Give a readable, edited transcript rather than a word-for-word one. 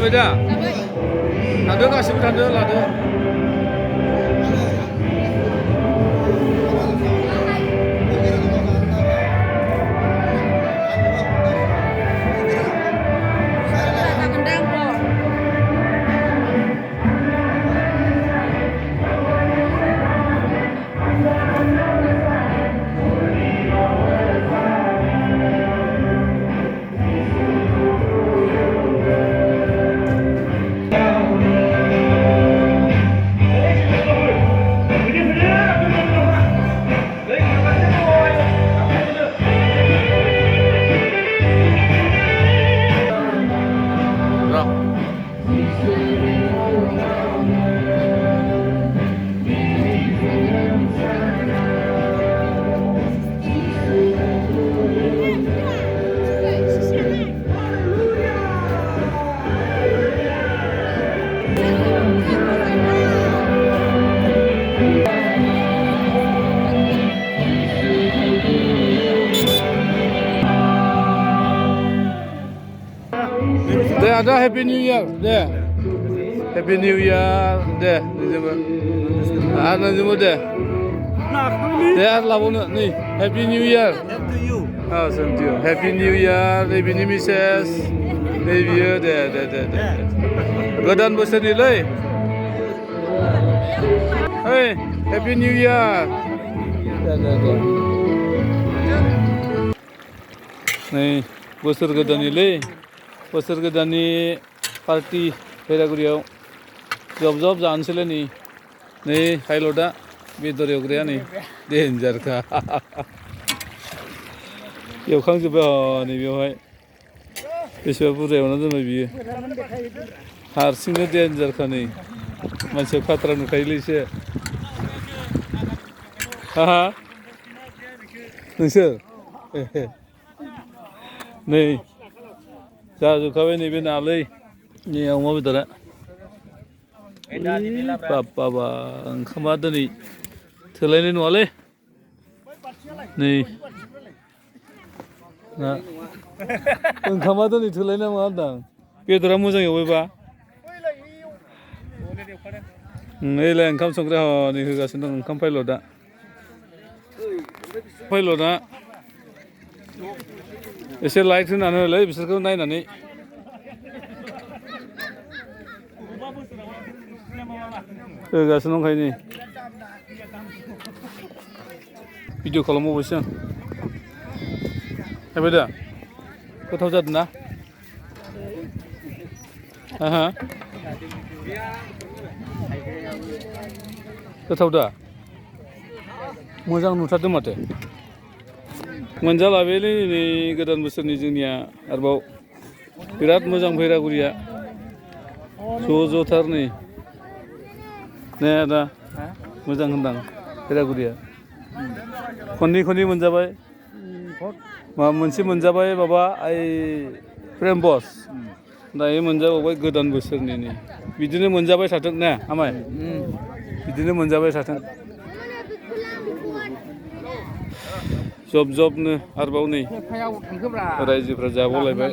जाबाय दा थांदो गासिबो थांदो लादो deh ada Happy New Year deh Happy New Year deh ada juga deh deh lawan nih Happy New Year ah same to you Happy New Year Happy New Mrs. New Year deh godan bosan ni leh hey Happy New Year deh nih bosan godan ni leh बोसोर गोदाननि party फैरागुरियाव जब जानोसैलाय नै पाइलटआ बेदर एवग्राया नै डेन्जारखा एवखांजोब्बाय नै बेवहाय बेसेबा बुरजा एवना दोनबाय बियो हारसिंनो डेन्जारखा नै मानसिया खाथ्रा नुखायोलै एसे हा नोंसोर नै जाजोबखाबाय नैबे नालै नै अमा बेदरा बाबा ओंखामा दिनै थोलायनाय नङालै नै ओंखामा दिनै थोलायनाय नङा होनदां बेदरा मोजां एवबायबा नैलाय ओंखाम संग्रा हनै होगासिनो दं ओंखाम पाइलटआ एसे लाइट होनानै होलै बिसोरखौ नायनानै होगासिनो दंखायो नै भिडिअ खालामबावबायसो आं हाबाय दा गोथाव जादों ना गोथाव दा मोजां नुथारदों माथो मोनजाला बेलै नै गोदान बोसोरनि जोंनिया आरोबाव बिराद मोजां फैरागुरिया ज'थार नै आदा मोजां होनदां फैरागुरिया खननै मोनजाबाय माबा मोनसे मोनजाबाय माबा प्रेम बस दायो मोनजाबावबाय गोदान बोसोरनि नै बिदिनो मोनजाबाय थाथों ना आमाय बिदिनो मोनजाबाय थाथों जबनो आरोबाव नै रायजोफ्रा जाबावलायबाय